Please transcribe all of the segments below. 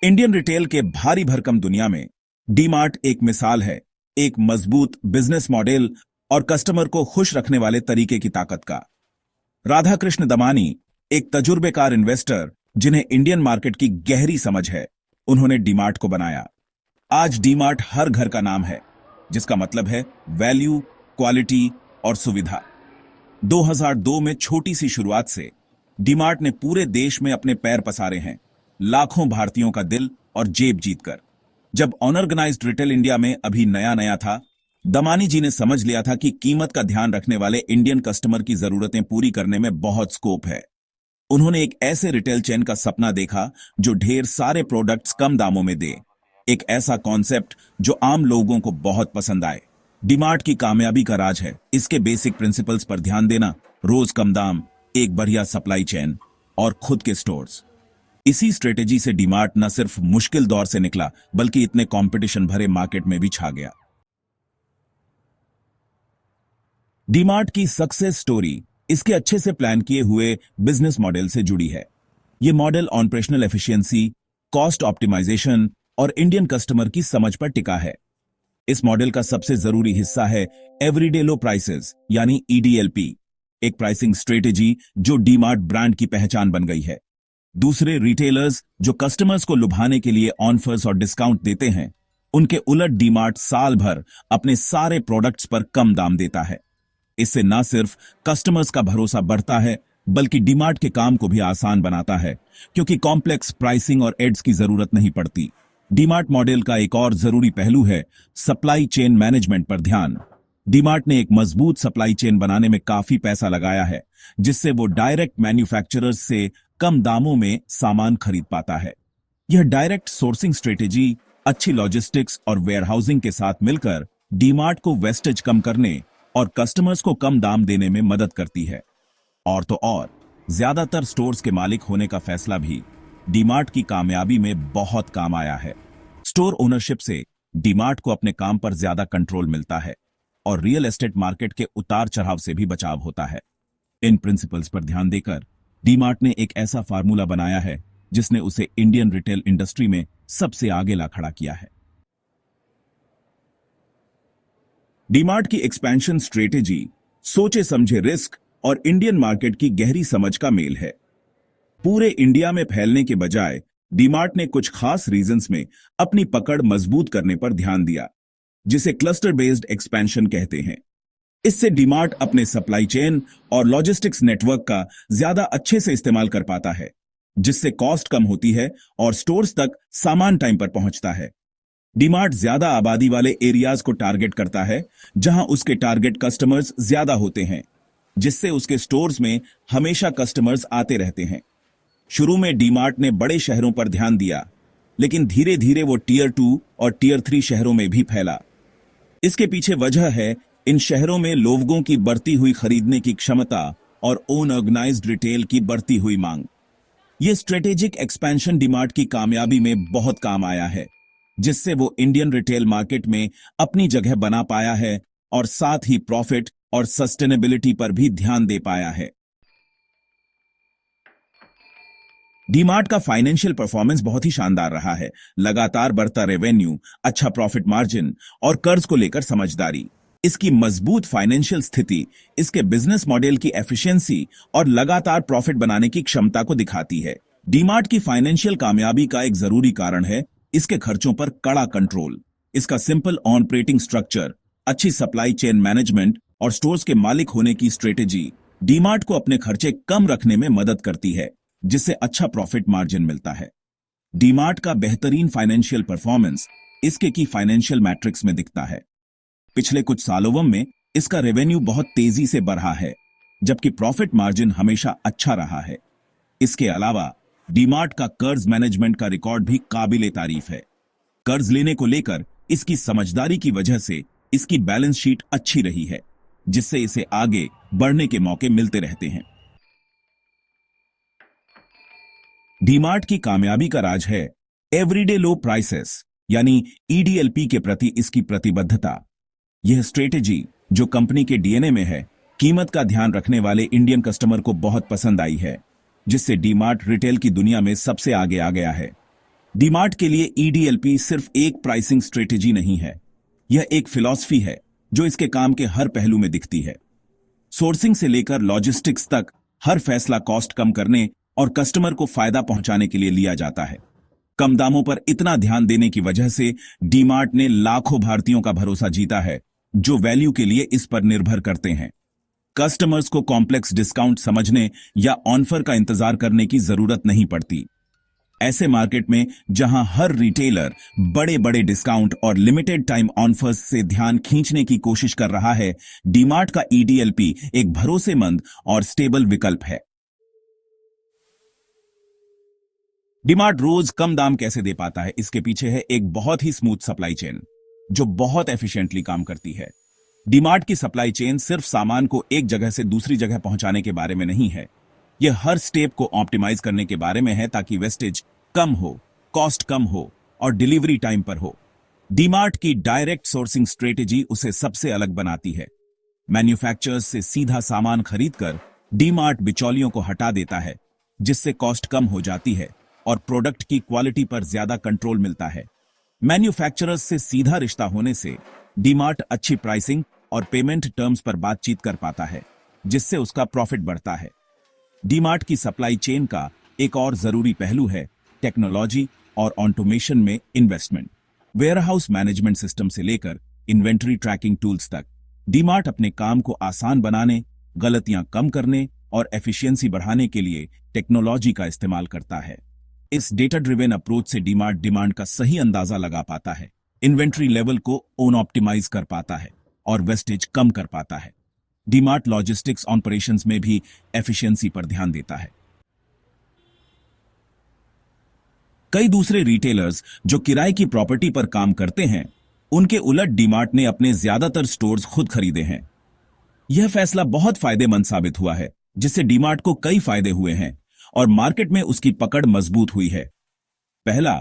Indian retail के भारी भरकम दुनिया में डीमार्ट एक मिसाल है, एक मजबूत बिजनेस मॉडल और कस्टमर को खुश रखने वाले तरीके की ताकत का। राधाकृष्ण दमानी एक तजुर्बेकार इन्वेस्टर जिन्हें इंडियन मार्केट की गहरी समझ है, उन्होंने डीमार्ट को बनाया। आज डीमार्ट हर घर का नाम है, जिसका मतलब है वैल्यू, क्वालिटी और सुविधा। 2002 में छोटी सी शुरुआत से डीमार्ट ने पूरे देश में अपने पैर पसारे हैं, लाखों भारतीयों का दिल और जेब जीतकर। जब अनऑर्गेनाइज्ड रिटेल इंडिया में अभी नया नया था, दमानी जी ने समझ लिया था कि कीमत का ध्यान रखने वाले इंडियन कस्टमर की जरूरतें पूरी करने में बहुत स्कोप है। उन्होंने एक ऐसे रिटेल चेन का सपना देखा जो ढेर सारे प्रोडक्ट्स कम दामों में दे, एक ऐसा कॉन्सेप्ट जो आम लोगों को बहुत पसंद आए। डीमार्ट की कामयाबी का राज है इसके बेसिक प्रिंसिपल्स पर ध्यान देना, रोज कम दाम, एक बढ़िया सप्लाई चेन और खुद के स्टोर्स। इसी स्ट्रेटेजी से डीमार्ट न सिर्फ मुश्किल दौर से निकला, बल्कि इतने कंपटीशन भरे मार्केट में भी छा गया। डीमार्ट की सक्सेस स्टोरी इसके अच्छे से प्लान किए हुए बिजनेस मॉडल से जुड़ी है। यह model operational efficiency, cost optimisation और इंडियन कस्टमर की समझ पर टिका है। इस मॉडल का सबसे जरूरी हिस्सा है एवरीडे लो प्राइसेस यानी ईडीएलपी, एक प्राइसिंग स्ट्रेटेजी जो डीमार्ट ब्रांड की पहचान बन गई है। दूसरे रिटेलर्स जो कस्टमर्स को लुभाने के लिए ऑफर्स और डिस्काउंट देते हैं, उनके उलट डीमार्ट साल भर अपने सारे प्रोडक्ट्स पर कम दाम देता है। इससे न सिर्फ कस्टमर्स का भरोसा बढ़ता है, बल्कि डीमार्ट के काम को भी आसान बनाता है, क्योंकि कॉम्प्लेक्स प्राइसिंग और एड्स की जरूरत नहीं पड़ती। डीमार्ट मॉडल का एक और जरूरी पहलू है सप्लाई चेन मैनेजमेंट पर ध्यान। डीमार्ट ने एक मजबूत सप्लाई चेन बनाने में काफी पैसा लगाया है, जिससे वो डायरेक्ट मैन्युफैक्चरर्स से कम दामों में सामान खरीद पाता है। यह डायरेक्ट सोर्सिंग स्ट्रेटेजी अच्छी लॉजिस्टिक्स और वेयरहाउसिंग के साथ मिलकर डीमार्ट को वेस्टेज कम करने और कस्टमर्स को कम दाम देने में मदद करती है। और तो और ज्यादातर स्टोर्स के मालिक होने का फैसला भी डीमार्ट की कामयाबी में बहुत काम आया है। स्टोर ओनरशिप से डीमार्ट को अपने काम पर ज्यादा कंट्रोल मिलता है और रियल एस्टेट मार्केट के उतार चढ़ाव से भी बचाव होता है। इन प्रिंसिपल्स पर ध्यान देकर डीमार्ट ने एक ऐसा फार्मूला बनाया है जिसने उसे इंडियन रिटेल इंडस्ट्री में सबसे आगे ला खड़ा किया है। डीमार्ट की एक्सपेंशन स्ट्रेटेजी सोचे समझे रिस्क और इंडियन मार्केट की गहरी समझ का मेल है। पूरे इंडिया में फैलने के बजाय डीमार्ट ने कुछ खास रीजन्स में अपनी पकड़ मजबूत करने पर ध्यान दिया, जिसे क्लस्टर बेस्ड एक्सपेंशन कहते हैं। इससे डीमार्ट अपने सप्लाई चेन और लॉजिस्टिक्स नेटवर्क का ज्यादा अच्छे से इस्तेमाल कर पाता है, जिससे कॉस्ट कम होती है और स्टोर्स तक सामान टाइम पर पहुंचता है। डीमार्ट ज्यादा आबादी वाले एरियाज को टारगेट करता है, जहां उसके टारगेट कस्टमर्स ज्यादा होते हैं, जिससे उसके स्टोर्स में हमेशा कस्टमर्स आते रहते हैं। शुरू में डीमार्ट ने बड़े शहरों पर ध्यान दिया, लेकिन धीरे धीरे वो टियर 2 और टियर 3 शहरों में भी फैला। इसके पीछे वजह है इन शहरों में लोगों की बढ़ती हुई खरीदने की क्षमता और अनऑर्गेनाइज्ड रिटेल की बढ़ती हुई मांग। ये स्ट्रेटेजिक एक्सपेंशन डीमार्ट की कामयाबी में बहुत काम आया है, जिससे वो इंडियन रिटेल मार्केट में अपनी जगह बना पाया है और साथ ही प्रॉफिट और सस्टेनेबिलिटी पर भी ध्यान दे पाया है। डीमार्ट का फाइनेंशियल परफॉर्मेंस बहुत ही शानदार रहा है। लगातार बढ़ता रेवेन्यू, अच्छा प्रॉफिट मार्जिन और कर्ज को लेकर समझदारी। इसकी मजबूत फाइनेंशियल स्थिति इसके बिजनेस मॉडल की एफिशिएंसी और लगातार प्रॉफिट बनाने की क्षमता को दिखाती है। डीमार्ट की फाइनेंशियल कामयाबी का एक जरूरी कारण है इसके खर्चों पर कड़ा कंट्रोल। इसका सिंपल ऑपरेटिंग स्ट्रक्चर, अच्छी सप्लाई चेन मैनेजमेंट और स्टोर्स के मालिक होने की स्ट्रेटेजी डीमार्ट को अपने खर्चे कम रखने में मदद करती है, जिससे अच्छा प्रॉफिट मार्जिन मिलता है। डीमार्ट का बेहतरीन फाइनेंशियल परफॉर्मेंस इसके की फाइनेंशियल मैट्रिक्स में दिखता है। पिछले कुछ सालों में इसका रेवेन्यू बहुत तेजी से बढ़ा है, जबकि प्रॉफिट मार्जिन हमेशा अच्छा रहा है। इसके अलावा डीमार्ट का कर्ज मैनेजमेंट का रिकॉर्ड भी काबिले तारीफ है। कर्ज लेने को लेकर इसकी समझदारी की वजह से इसकी बैलेंस शीट अच्छी रही है, जिससे इसे आगे बढ़ने के मौके मिलते रहते हैं। डीमार्ट की कामयाबी का राज है एवरीडे लो प्राइसेस यानी ईडीएलपी के प्रति इसकी प्रतिबद्धता। यह स्ट्रेटेजी जो कंपनी के डीएनए में है, कीमत का ध्यान रखने वाले इंडियन कस्टमर को बहुत पसंद आई है, जिससे डीमार्ट रिटेल की दुनिया में सबसे आगे आ गया है। डीमार्ट के लिए ईडीएलपी सिर्फ एक प्राइसिंग स्ट्रेटेजी नहीं है, यह एक फिलॉसफी है जो इसके काम के हर पहलू में दिखती है। सोर्सिंग से लेकर लॉजिस्टिक्स तक हर फैसला कॉस्ट कम करने और कस्टमर को फायदा पहुंचाने के लिए लिया जाता है। कम दामों पर इतना ध्यान देने की वजह से डीमार्ट ने लाखों भारतीयों का भरोसा जीता है जो वैल्यू के लिए इस पर निर्भर करते हैं। कस्टमर्स को कॉम्प्लेक्स डिस्काउंट समझने या ऑफर का इंतजार करने की जरूरत नहीं पड़ती। ऐसे मार्केट में जहां हर रिटेलर बड़े बड़े डिस्काउंट और लिमिटेड टाइम ऑफर्स से ध्यान खींचने की कोशिश कर रहा है, डीमार्ट का ईडीएलपी एक भरोसेमंद और स्टेबल विकल्प है। डीमार्ट रोज कम दाम कैसे दे पाता है? इसके पीछे है एक बहुत ही स्मूथ सप्लाई चेन जो बहुत एफिशिएंटली काम करती है। डीमार्ट की सप्लाई चेन सिर्फ सामान को एक जगह से दूसरी जगह पहुंचाने के बारे में नहीं है, यह हर स्टेप को ऑप्टिमाइज करने के बारे में है ताकि वेस्टेज कम हो, कॉस्ट कम हो और डिलीवरी टाइम पर हो। डीमार्ट की डायरेक्ट सोर्सिंग स्ट्रेटेजी उसे सबसे अलग बनाती है। मैन्युफैक्चरर्स से सीधा सामान खरीदकर डीमार्ट बिचौलियों को हटा देता है, जिससे कॉस्ट कम हो जाती है और प्रोडक्ट की क्वालिटी पर ज्यादा कंट्रोल मिलता है। मैन्युफैक्चरर्स से सीधा रिश्ता होने से डीमार्ट अच्छी प्राइसिंग और पेमेंट टर्म्स पर बातचीत कर पाता है, जिससे उसका प्रॉफिट बढ़ता है। डीमार्ट की सप्लाई चेन का एक और जरूरी पहलू है टेक्नोलॉजी और ऑटोमेशन में इन्वेस्टमेंट। वेयरहाउस मैनेजमेंट सिस्टम से लेकर इन्वेंटरी ट्रैकिंग टूल्स तक डीमार्ट अपने काम को आसान बनाने, गलतियां कम करने और एफिशिएंसी बढ़ाने के लिए टेक्नोलॉजी का इस्तेमाल करता है। इस डेटा ड्रिवेन अप्रोच से डीमार्ट डिमांड का सही अंदाजा लगा पाता है, इन्वेंट्री लेवल को ओन ऑप्टिमाइज कर पाता है और वेस्टेज कम कर पाता है। डीमार्ट लॉजिस्टिक्स ऑपरेशंस में भी एफिशिएंसी पर ध्यान देता है। कई दूसरे रिटेलर्स जो किराए की प्रॉपर्टी पर काम करते हैं, उनके उलट डीमार्ट ने अपने ज्यादातर स्टोर्स खुद खरीदे हैं। यह फैसला बहुत फायदेमंद साबित हुआ है, जिससे डीमार्ट को कई फायदे हुए हैं और मार्केट में उसकी पकड़ मजबूत हुई है। पहला,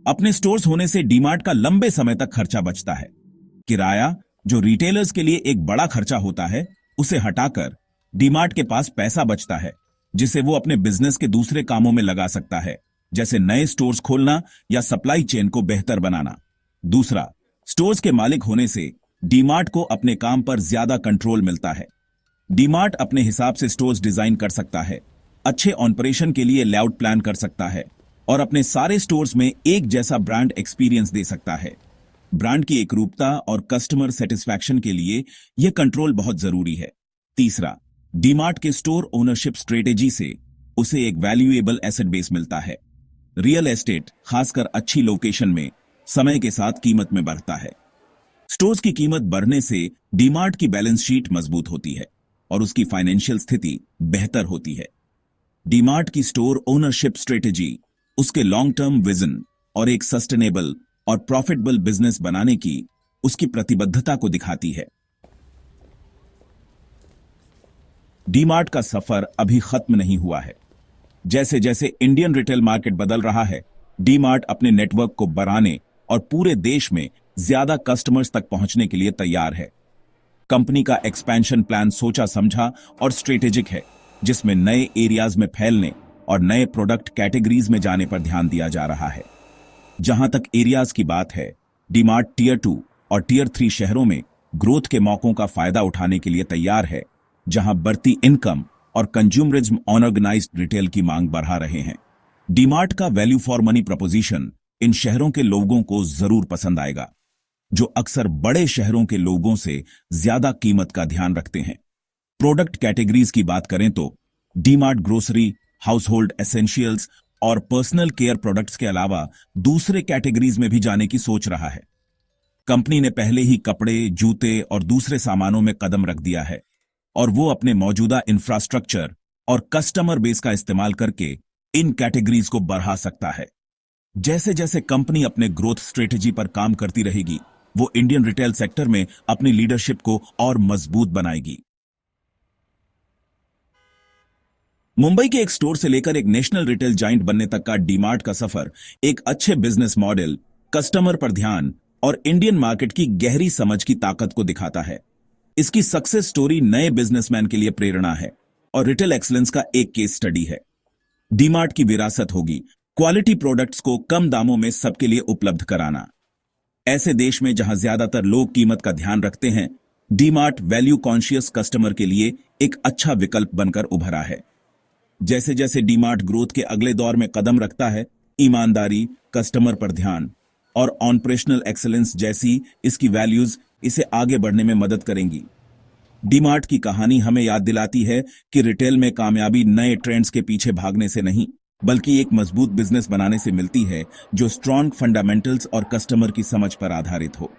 अपने स्टोर्स होने से डीमार्ट का लंबे समय तक खर्चा बचता है। किराया, जो रिटेलर्स के लिए एक बड़ा खर्चा होता है, उसे हटाकर डीमार्ट के पास पैसा बचता है, जिसे वो अपने बिजनेस के दूसरे कामों में लगा सकता है, जैसे नए स्टोर्स खोलना या सप्लाई चेन को बेहतर बनाना। दूसरा, स्टोर्स के मालिक होने से डीमार्ट को अपने काम पर ज्यादा कंट्रोल मिलता है। डीमार्ट अपने हिसाब से स्टोर्स डिजाइन कर सकता है, अच्छे ऑपरेशन के लिए लेआउट प्लान कर सकता है और अपने सारे स्टोर्स में एक जैसा ब्रांड एक्सपीरियंस दे सकता है। ब्रांड की एकरूपता और कस्टमर सेटिस्फैक्शन के लिए यह कंट्रोल बहुत जरूरी है। तीसरा, डीमार्ट के स्टोर ओनरशिप स्ट्रेटेजी से उसे एक वैल्यूएबल एसेट बेस मिलता है। रियल एस्टेट, खासकर अच्छी लोकेशन में, समय के साथ कीमत में बढ़ता है। स्टोर्स की कीमत बढ़ने से डीमार्ट की बैलेंस शीट मजबूत होती है और उसकी फाइनेंशियल स्थिति बेहतर होती है। डीमार्ट की स्टोर ओनरशिप स्ट्रेटेजी उसके लॉन्ग टर्म विजन और एक सस्टेनेबल और प्रॉफिटेबल बिजनेस बनाने की उसकी प्रतिबद्धता को दिखाती है। डीमार्ट का सफर अभी खत्म नहीं हुआ है। जैसे जैसे इंडियन रिटेल मार्केट बदल रहा है, डीमार्ट अपने नेटवर्क को बढ़ाने और पूरे देश में ज्यादा कस्टमर्स तक पहुंचने के लिए तैयार है। कंपनी का एक्सपेंशन प्लान सोचा समझा और स्ट्रेटेजिक है, जिसमें नए एरियाज में फैलने और नए प्रोडक्ट कैटेगरीज में जाने पर ध्यान दिया जा रहा है। जहां तक एरियाज की बात है, डीमार्ट टियर 2 और टियर 3 शहरों में ग्रोथ के मौकों का फायदा उठाने के लिए तैयार है, जहां बढ़ती इनकम और कंज्यूमरिज्म अनऑर्गेनाइज्ड रिटेल की मांग बढ़ा रहे हैं। डीमार्ट का वैल्यू फॉर मनी प्रपोजिशन इन शहरों के लोगों को जरूर पसंद आएगा, जो अक्सर बड़े शहरों के लोगों से ज्यादा कीमत का ध्यान रखते हैं। प्रोडक्ट कैटेगरीज की बात करें तो DMart grocery, house hold essentials और पर्सनल केयर प्रोडक्ट्स के अलावा दूसरे कैटेगरीज में भी जाने की सोच रहा है। कंपनी ने पहले ही कपड़े, जूते और दूसरे सामानों में कदम रख दिया है और वो अपने मौजूदा इंफ्रास्ट्रक्चर और कस्टमर बेस का इस्तेमाल करके इन कैटेगरीज को बढ़ा सकता है। जैसे जैसे कंपनी अपने ग्रोथ स्ट्रेटेजी पर काम करती रहेगी, वो इंडियन रिटेल सेक्टर में अपनी लीडरशिप को और मजबूत बनाएगी। मुंबई के एक स्टोर से लेकर एक नेशनल रिटेल जाइंट बनने तक का डीमार्ट का सफर एक अच्छे बिजनेस मॉडल, कस्टमर पर ध्यान और इंडियन मार्केट की गहरी समझ की ताकत को दिखाता है। इसकी सक्सेस स्टोरी नए बिजनेसमैन के लिए प्रेरणा है और रिटेल एक्सीलेंस का एक केस स्टडी है। डीमार्ट की विरासत होगी क्वालिटी प्रोडक्ट्स को कम दामों में सबके लिए उपलब्ध कराना। ऐसे देश में जहां ज्यादातर लोग कीमत का ध्यान रखते हैं, डीमार्ट वैल्यू कॉन्शियस कस्टमर के लिए एक अच्छा विकल्प बनकर उभरा है। जैसे जैसे डीमार्ट ग्रोथ के अगले दौर में कदम रखता है, ईमानदारी, कस्टमर पर ध्यान और ऑपरेशनल एक्सेलेंस जैसी इसकी वैल्यूज इसे आगे बढ़ने में मदद करेंगी। डीमार्ट की कहानी हमें याद दिलाती है कि रिटेल में कामयाबी नए ट्रेंड्स के पीछे भागने से नहीं, बल्कि एक मजबूत बिजनेस बनाने से मिलती है जो स्ट्रॉन्ग फंडामेंटल्स और कस्टमर की समझ पर आधारित हो।